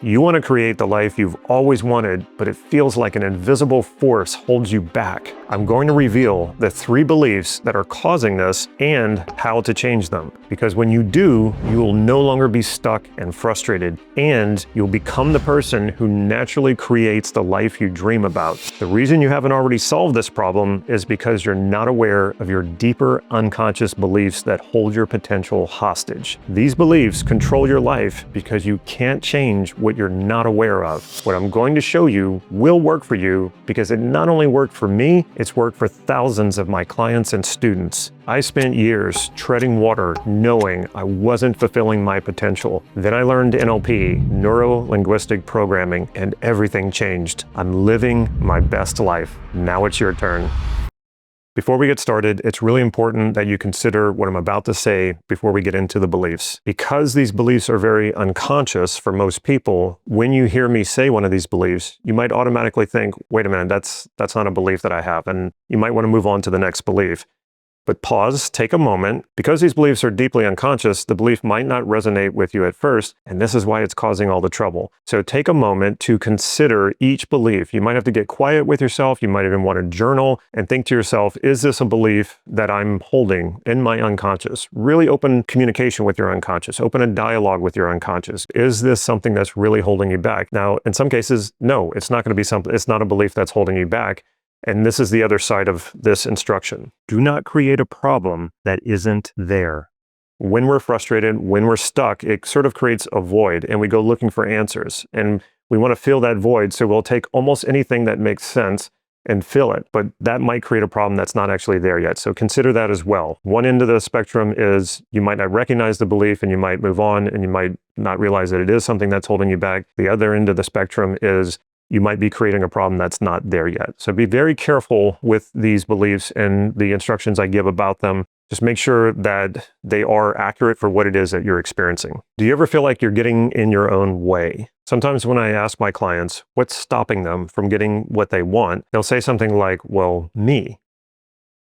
You want to create the life you've always wanted, but it feels like an invisible force holds you back. I'm going to reveal the 3 beliefs that are causing this and how to change them. Because when you do, you will no longer be stuck and frustrated, and you'll become the person who naturally creates the life you dream about. The reason you haven't already solved this problem is because you're not aware of your deeper unconscious beliefs that hold your potential hostage. These beliefs control your life because you can't change what you're not aware of. What I'm going to show you will work for you because it not only worked for me, it's worked for thousands of my clients and students. I spent years treading water knowing I wasn't fulfilling my potential. Then I learned NLP, Neuro Linguistic Programming, and everything changed. I'm living my best life. Now it's your turn. Before we get started, it's really important that you consider what I'm about to say before we get into the beliefs. Because these beliefs are very unconscious for most people, when you hear me say one of these beliefs, you might automatically think, wait a minute, that's not a belief that I have, and you might want to move on to the next belief. But pause, take a moment. Because these beliefs are deeply unconscious, the belief might not resonate with you at first, and this is why it's causing all the trouble. So take a moment to consider each belief. You might have to get quiet with yourself. You might even want to journal and think to yourself, is this a belief that I'm holding in my unconscious? Really open communication with your unconscious. Open a dialogue with your unconscious. Is this something that's really holding you back? Now, in some cases, no, it's not going to be something. It's not a belief that's holding you back. And this is the other side of this instruction. Do not create a problem that isn't there. When we're frustrated, when we're stuck, it sort of creates a void and we go looking for answers. And we want to fill that void, so we'll take almost anything that makes sense and fill it. But that might create a problem that's not actually there yet. So consider that as well. One end of the spectrum is you might not recognize the belief and you might move on and you might not realize that it is something that's holding you back. The other end of the spectrum is you might be creating a problem that's not there yet. So be very careful with these beliefs and the instructions I give about them. Just make sure that they are accurate for what it is that you're experiencing. Do you ever feel like you're getting in your own way? Sometimes when I ask my clients what's stopping them from getting what they want, they'll say something like, well, me.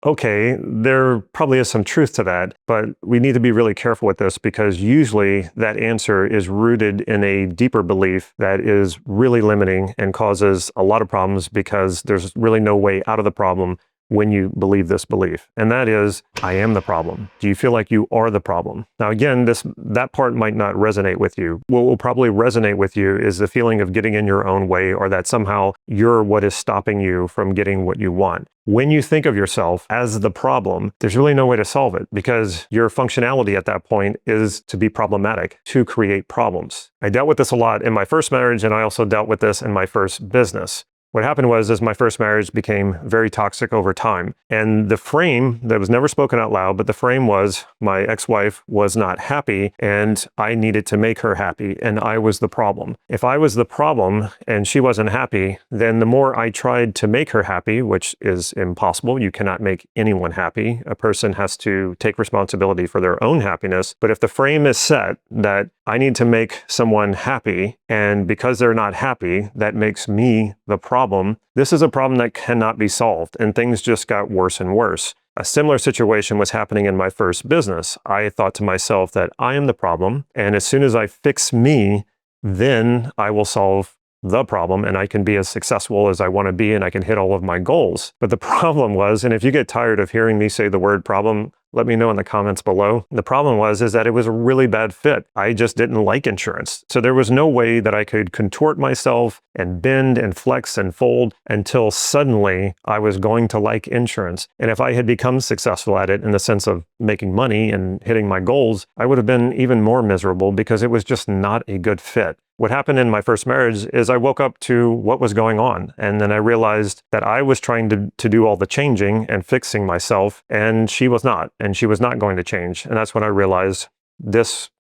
Okay, there probably is some truth to that, but we need to be really careful with this because usually that answer is rooted in a deeper belief that is really limiting and causes a lot of problems because there's really no way out of the problem when you believe this belief. And that is, I am the problem. Do you feel like you are the problem? Now again, that part might not resonate with you. What will probably resonate with you is the feeling of getting in your own way or that somehow you're what is stopping you from getting what you want. When you think of yourself as the problem, there's really no way to solve it because your functionality at that point is to be problematic, to create problems. I dealt with this a lot in my first marriage, and I also dealt with this in my first business. What happened was my first marriage became very toxic over time. And the frame that was never spoken out loud, but the frame was my ex-wife was not happy and I needed to make her happy and I was the problem. If I was the problem and she wasn't happy, then the more I tried to make her happy, which is impossible, you cannot make anyone happy. A person has to take responsibility for their own happiness. But if the frame is set that I need to make someone happy, and because they're not happy, that makes me the problem. This is a problem that cannot be solved, and things just got worse and worse. A similar situation was happening in my first business. I thought to myself that I am the problem, and as soon as I fix me, then I will solve the problem and I can be as successful as I want to be and I can hit all of my goals. But the problem was, and if you get tired of hearing me say the word problem, let me know in the comments below. The problem was that it was a really bad fit. I just didn't like insurance. So there was no way that I could contort myself and bend and flex and fold until suddenly I was going to like insurance. And if I had become successful at it in the sense of making money and hitting my goals, I would have been even more miserable because it was just not a good fit. What happened in my first marriage is I woke up to what was going on. And then I realized that I was trying to do all the changing and fixing myself, and she was not. And she was not going to change. And that's when I realized this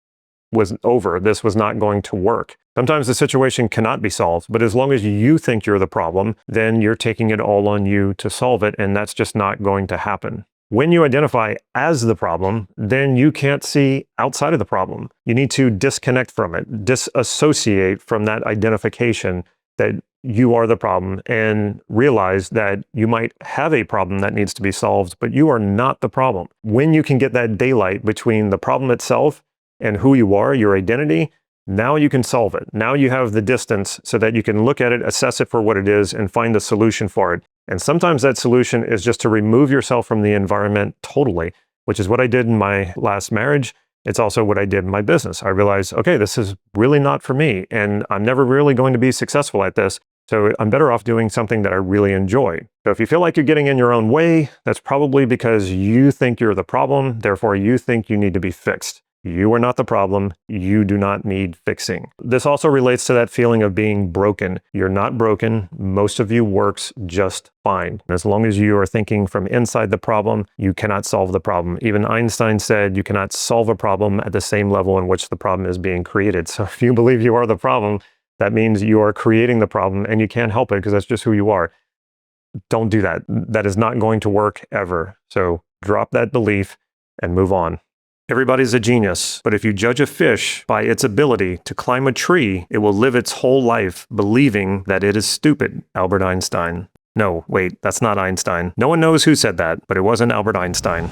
was over. This was not going to work. Sometimes the situation cannot be solved, but as long as you think you're the problem, then you're taking it all on you to solve it, and that's just not going to happen. When you identify as the problem, then you can't see outside of the problem. You need to disconnect from it, disassociate from that identification that you are the problem, and realize that you might have a problem that needs to be solved, but you are not the problem. When you can get that daylight between the problem itself and who you are, your identity, Now you can solve it. Now you have the distance so that you can look at it, assess it for what it is, and find the solution for it. And sometimes that solution is just to remove yourself from the environment totally, which is what I did in my last marriage. It's also what I did in my business. I realized, okay, this is really not for me, and I'm never really going to be successful at this. So I'm better off doing something that I really enjoy. So if you feel like you're getting in your own way, that's probably because you think you're the problem. Therefore, you think you need to be fixed. You are not the problem. You do not need fixing. This also relates to that feeling of being broken. You're not broken. Most of you works just fine. As long as you are thinking from inside the problem, you cannot solve the problem. Even Einstein said you cannot solve a problem at the same level in which the problem is being created. So if you believe you are the problem, that means you are creating the problem and you can't help it because that's just who you are. Don't do that. That is not going to work ever. So drop that belief and move on. Everybody's a genius, but if you judge a fish by its ability to climb a tree, it will live its whole life believing that it is stupid. Albert Einstein. No, wait, that's not Einstein. No one knows who said that, but it wasn't Albert Einstein.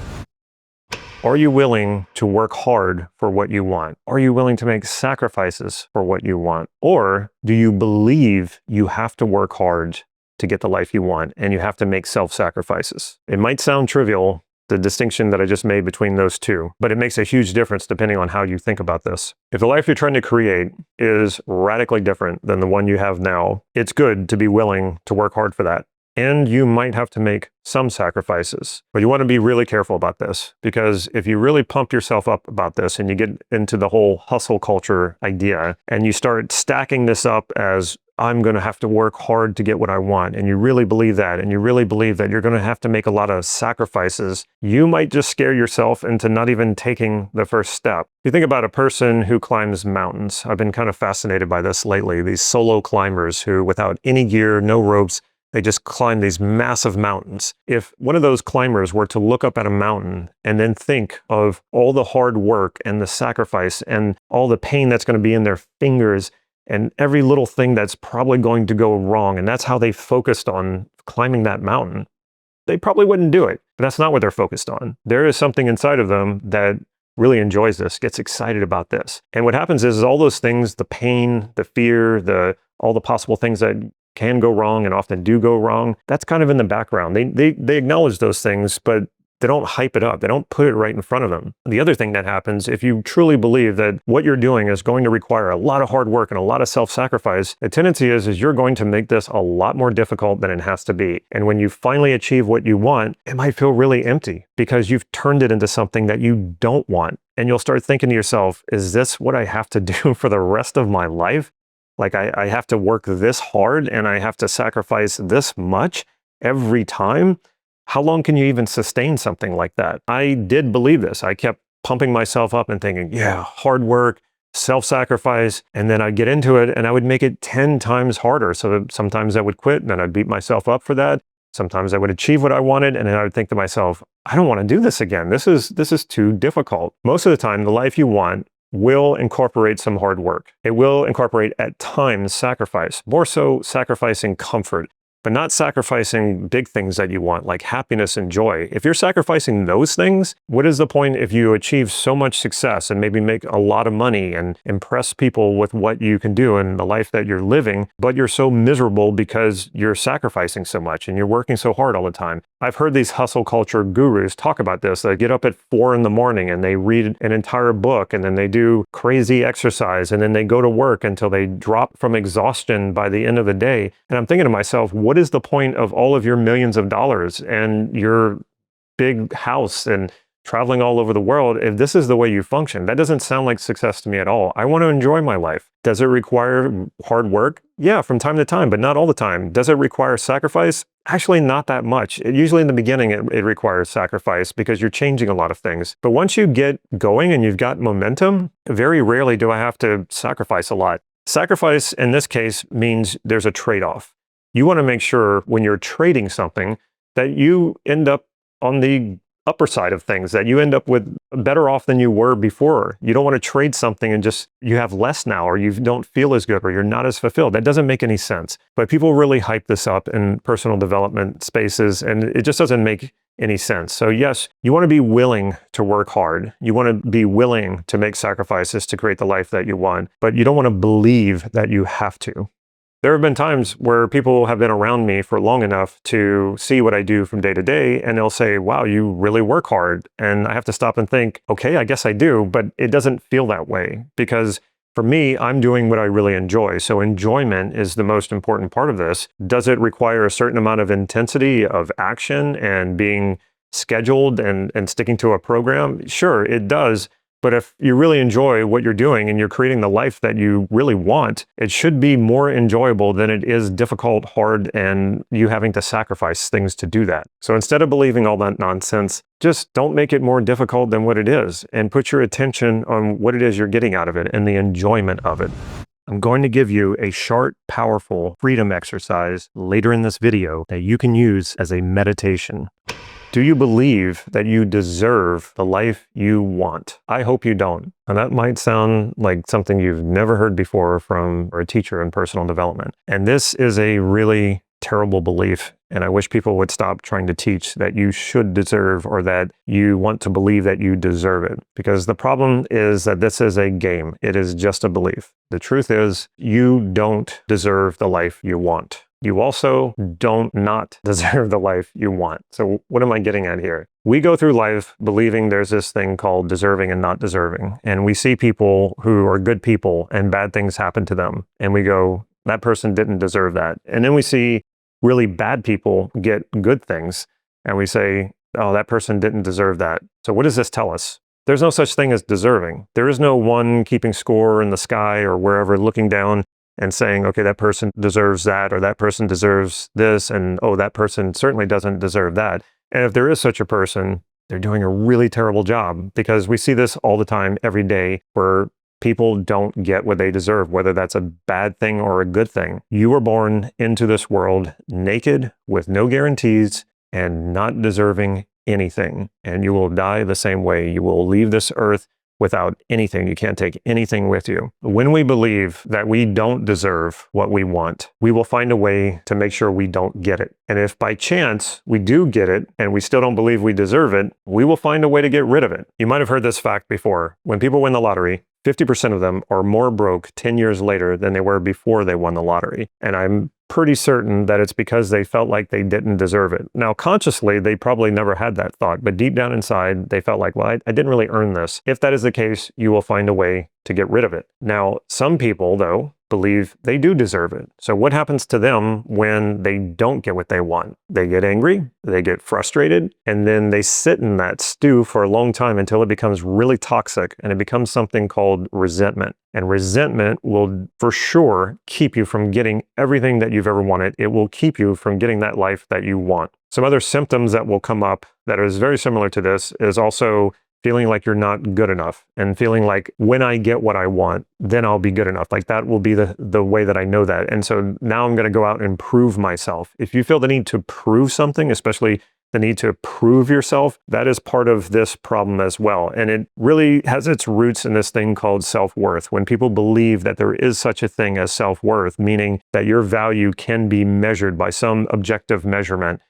Are you willing to work hard for what you want? Are you willing to make sacrifices for what you want? Or do you believe you have to work hard to get the life you want and you have to make self-sacrifices? It might sound trivial, the distinction that I just made between those two, but it makes a huge difference depending on how you think about this. If the life you're trying to create is radically different than the one you have now, it's good to be willing to work hard for that. And you might have to make some sacrifices. But you want to be really careful about this, because if you really pump yourself up about this and you get into the whole hustle culture idea and you start stacking this up as I'm going to have to work hard to get what I want, and you really believe that, and you really believe that you're going to have to make a lot of sacrifices, you might just scare yourself into not even taking the first step. If you think about a person who climbs mountains, I've been kind of fascinated by this lately, these solo climbers who, without any gear, no ropes, they just climb these massive mountains. If one of those climbers were to look up at a mountain and then think of all the hard work and the sacrifice and all the pain that's going to be in their fingers and every little thing that's probably going to go wrong, and that's how they focused on climbing that mountain, they probably wouldn't do it. But that's not what they're focused on. There is something inside of them that really enjoys this, gets excited about this. And what happens is all those things, the pain, the fear, all the possible things that can go wrong and often do go wrong, that's kind of in the background. They acknowledge those things, but they don't hype it up. They don't put it right in front of them. The other thing that happens, if you truly believe that what you're doing is going to require a lot of hard work and a lot of self-sacrifice, the tendency is you're going to make this a lot more difficult than it has to be. And when you finally achieve what you want, it might feel really empty because you've turned it into something that you don't want. And you'll start thinking to yourself, is this what I have to do for the rest of my life? Like I have to work this hard and I have to sacrifice this much every time? How long can you even sustain something like that? I did believe this. I kept pumping myself up and thinking, yeah, hard work, self-sacrifice, and then I'd get into it and I would make it 10 times harder. So sometimes I would quit and then I'd beat myself up for that. Sometimes I would achieve what I wanted and then I would think to myself, I don't want to do this again. This is too difficult. Most of the time, the life you want will incorporate some hard work. It will incorporate at times sacrifice, more so sacrificing comfort, but not sacrificing big things that you want, like happiness and joy. If you're sacrificing those things, what is the point if you achieve so much success and maybe make a lot of money and impress people with what you can do in the life that you're living, but you're so miserable because you're sacrificing so much and you're working so hard all the time? I've heard these hustle culture gurus talk about this. They get up at 4 in the morning and they read an entire book and then they do crazy exercise and then they go to work until they drop from exhaustion by the end of the day. And I'm thinking to myself, what is the point of all of your millions of dollars and your big house and traveling all over the world if this is the way you function? That doesn't sound like success to me at all. I want to enjoy my life. Does it require hard work? Yeah, from time to time, but not all the time. Does it require sacrifice? Actually, not that much. Usually in the beginning, it requires sacrifice because you're changing a lot of things. But once you get going and you've got momentum, very rarely do I have to sacrifice a lot. Sacrifice in this case means there's a trade-off. You want to make sure when you're trading something that you end up on the upper side of things, that you end up with better off than you were before. You don't want to trade something and just you have less now, or you don't feel as good, or you're not as fulfilled. That doesn't make any sense. But people really hype this up in personal development spaces, and it just doesn't make any sense. So yes, you want to be willing to work hard. You want to be willing to make sacrifices to create the life that you want, but you don't want to believe that you have to. There have been times where people have been around me for long enough to see what I do from day to day, and they'll say, wow, you really work hard. And I have to stop and think, okay, I guess I do, but it doesn't feel that way, because for me, I'm doing what I really enjoy. So enjoyment is the most important part of this. Does it require a certain amount of intensity of action and being scheduled and sticking to a program? Sure, it does. But if you really enjoy what you're doing and you're creating the life that you really want, it should be more enjoyable than it is difficult, hard, and you having to sacrifice things to do that. So instead of believing all that nonsense, just don't make it more difficult than what it is, and put your attention on what it is you're getting out of it and the enjoyment of it. I'm going to give you a short, powerful freedom exercise later in this video that you can use as a meditation. Do you believe that you deserve the life you want? I hope you don't. And that might sound like something you've never heard before from a teacher in personal development. And this is a really terrible belief. And I wish people would stop trying to teach that you should deserve, or that you want to believe that you deserve it. Because the problem is that this is a game. It is just a belief. The truth is, you don't deserve the life you want. You also don't not deserve the life you want. So what am I getting at here? We go through life believing there's this thing called deserving and not deserving. And we see people who are good people and bad things happen to them. And we go, that person didn't deserve that. And then we see really bad people get good things. And we say, oh, that person didn't deserve that. So what does this tell us? There's no such thing as deserving. There is no one keeping score in the sky or wherever looking down and saying, okay, that person deserves that, or that person deserves this, and oh, that person certainly doesn't deserve that. And if there is such a person, they're doing a really terrible job, because we see this all the time, every day, where people don't get what they deserve, whether that's a bad thing or a good thing. You were born into this world naked, with no guarantees, and not deserving anything. And you will die the same way. You will leave this earth without anything. You can't take anything with you. When we believe that we don't deserve what we want, we will find a way to make sure we don't get it. And if by chance we do get it and we still don't believe we deserve it, we will find a way to get rid of it. You might have heard this fact before. When people win the lottery, 50% of them are more broke 10 years later than they were before they won the lottery. And I'm pretty certain that it's because they felt like they didn't deserve it. Now, consciously, they probably never had that thought, but deep down inside, they felt like, well, I didn't really earn this. If that is the case, you will find a way to get rid of it. Now, some people, though, believe they do deserve it. So what happens to them when they don't get what they want? They get angry, they get frustrated, and then they sit in that stew for a long time until it becomes really toxic, and it becomes something called resentment. And resentment will for sure keep you from getting everything that you've ever wanted. It will keep you from getting that life that you want. Some other symptoms that will come up that is very similar to this is also feeling like you're not good enough, and feeling like when I get what I want, then I'll be good enough. Like that will be the way that I know that. And so now I'm going to go out and prove myself. If you feel the need to prove something, especially the need to prove yourself, that is part of this problem as well. And it really has its roots in this thing called self-worth. When people believe that there is such a thing as self-worth, meaning that your value can be measured by some objective measurement,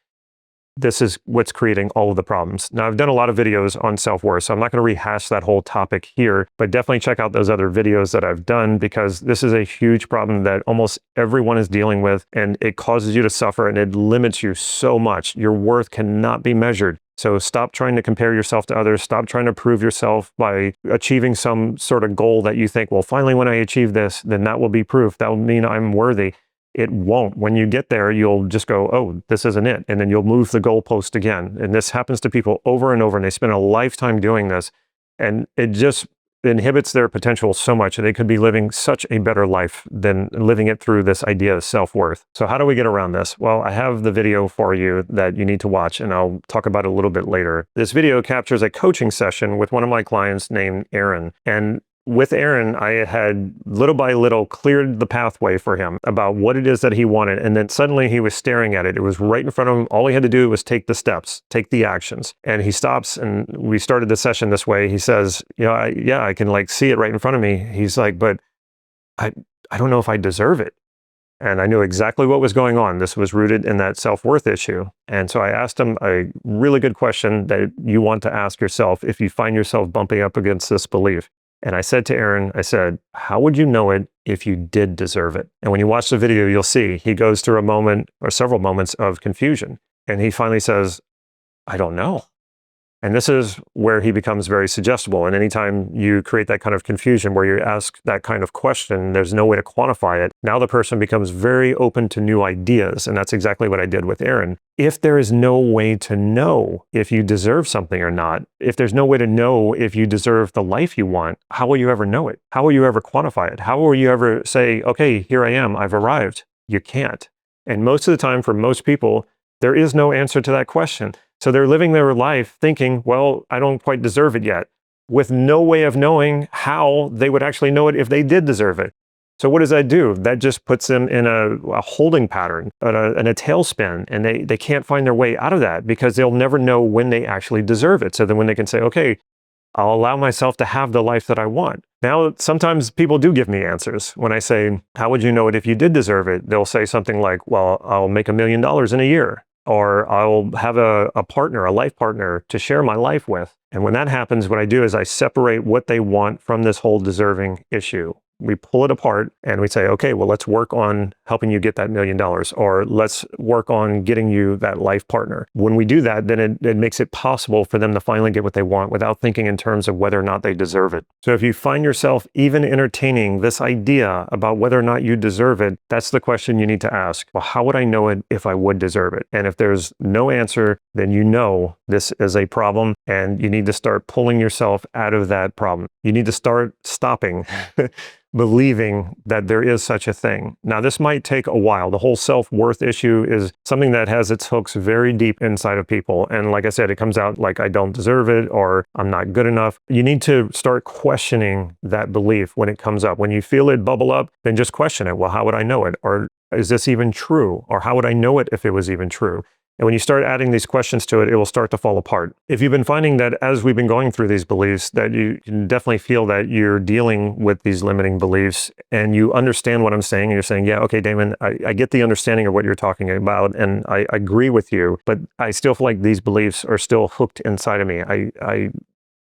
this is what's creating all of the problems. Now, I've done a lot of videos on self-worth, so I'm not going to rehash that whole topic here, but definitely check out those other videos that I've done, because this is a huge problem that almost everyone is dealing with, and it causes you to suffer, and it limits you so much. Your worth cannot be measured. So stop trying to compare yourself to others. Stop trying to prove yourself by achieving some sort of goal that you think, well, finally, when I achieve this, then that will be proof. That will mean I'm worthy. It won't. When you get there, you'll just go, oh, this isn't it. And then you'll move the goalpost again. And this happens to people over and over, and they spend a lifetime doing this. And it just inhibits their potential so much, and they could be living such a better life than living it through this idea of self-worth. So how do we get around this? Well, I have the video for you that you need to watch, and I'll talk about it a little bit later. This video captures a coaching session with one of my clients named Aaron. And with Aaron, I had little by little cleared the pathway for him about what it is that he wanted. And then suddenly he was staring at it. It was right in front of him. All he had to do was take the steps, take the actions. And he stops, and we started the session this way. He says, I can like see it right in front of me. He's like, but I don't know if I deserve it. And I knew exactly what was going on. This was rooted in that self-worth issue. And so I asked him a really good question that you want to ask yourself if you find yourself bumping up against this belief. And I said to Aaron, I said, how would you know it if you did deserve it? And when you watch the video, you'll see he goes through a moment or several moments of confusion. And he finally says, I don't know. And this is where he becomes very suggestible. And anytime you create that kind of confusion where you ask that kind of question, there's no way to quantify it. Now the person becomes very open to new ideas. And that's exactly what I did with Aaron. If there is no way to know if you deserve something or not, if there's no way to know if you deserve the life you want, how will you ever know it? How will you ever quantify it? How will you ever say, okay, here I am, I've arrived? You can't. And most of the time for most people, there is no answer to that question. So they're living their life thinking, well, I don't quite deserve it yet, with no way of knowing how they would actually know it if they did deserve it. So what does that do? That just puts them in a holding pattern, in a tailspin, and they can't find their way out of that because they'll never know when they actually deserve it. So then when they can say, okay, I'll allow myself to have the life that I want. Now, sometimes people do give me answers. When I say, how would you know it if you did deserve it? They'll say something like, well, I'll make $1 million in a year. Or I'll have a partner, a life partner to share my life with. And when that happens, what I do is I separate what they want from this whole deserving issue. We pull it apart and we say, okay, well, let's work on helping you get that $1 million, or let's work on getting you that life partner. When we do that, then it makes it possible for them to finally get what they want without thinking in terms of whether or not they deserve it. So if you find yourself even entertaining this idea about whether or not you deserve it, that's the question you need to ask. Well, how would I know it if I would deserve it? And if there's no answer, then you know this is a problem and you need to start pulling yourself out of that problem. You need to start stopping believing that there is such a thing. Now, this might take a while. The whole self-worth issue is something that has its hooks very deep inside of people. And like I said, it comes out like I don't deserve it or I'm not good enough. You need to start questioning that belief when it comes up. When you feel it bubble up, then just question it. Well, how would I know it? Or is this even true? Or how would I know it if it was even true? And when you start adding these questions to it, it will start to fall apart. If you've been finding that as we've been going through these beliefs, that you can definitely feel that you're dealing with these limiting beliefs and you understand what I'm saying, and you're saying, yeah, okay, Damon, I get the understanding of what you're talking about, and I agree with you, but I still feel like these beliefs are still hooked inside of me.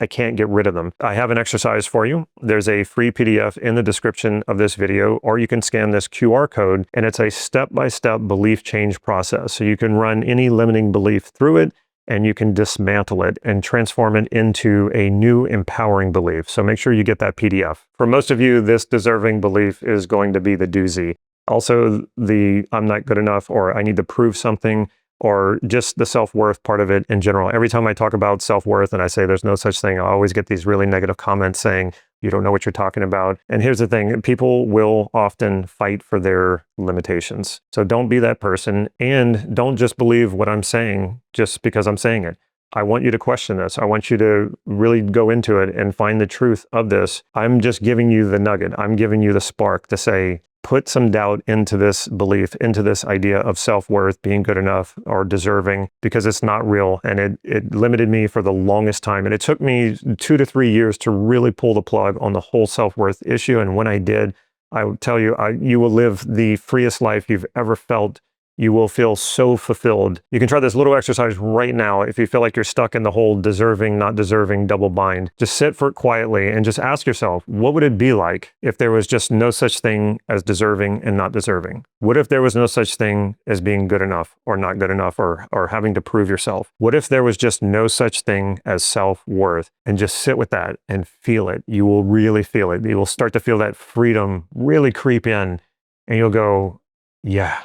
I can't get rid of them. I have an exercise for you. There's a free PDF in the description of this video, or you can scan this QR code, and it's a step-by-step belief change process. So you can run any limiting belief through it, and you can dismantle it and transform it into a new empowering belief. So make sure you get that PDF. For most of you, this deserving belief is going to be the doozy. Also, the I'm not good enough, or I need to prove something, or just the self-worth part of it in general. Every time I talk about self-worth and I say there's no such thing, I always get these really negative comments saying, you don't know what you're talking about. And here's the thing, people will often fight for their limitations. So don't be that person, and don't just believe what I'm saying just because I'm saying it. I want you to question this. I want you to really go into it and find the truth of this. I'm just giving you the nugget. I'm giving you the spark to say, put some doubt into this belief, into this idea of self-worth, being good enough or deserving, because it's not real. And it limited me for the longest time. And it took me 2 to 3 years to really pull the plug on the whole self-worth issue. And when I did, I will tell you, you will live the freest life you've ever felt. You will feel so fulfilled. You can try this little exercise right now if you feel like you're stuck in the whole deserving, not deserving double bind. Just sit for it quietly and just ask yourself, what would it be like if there was just no such thing as deserving and not deserving? What if there was no such thing as being good enough or not good enough, or having to prove yourself? What if there was just no such thing as self-worth? And just sit with that and feel it. You will really feel it. You will start to feel that freedom really creep in, and you'll go, yeah.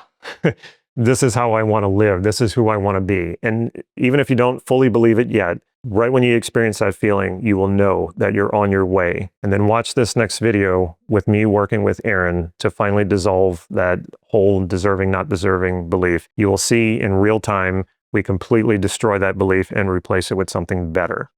This is how I want to live. This is who I want to be. And even if you don't fully believe it yet, right when you experience that feeling, you will know that you're on your way. And then watch this next video with me working with Aaron to finally dissolve that whole deserving, not deserving belief. You will see in real time, we completely destroy that belief and replace it with something better.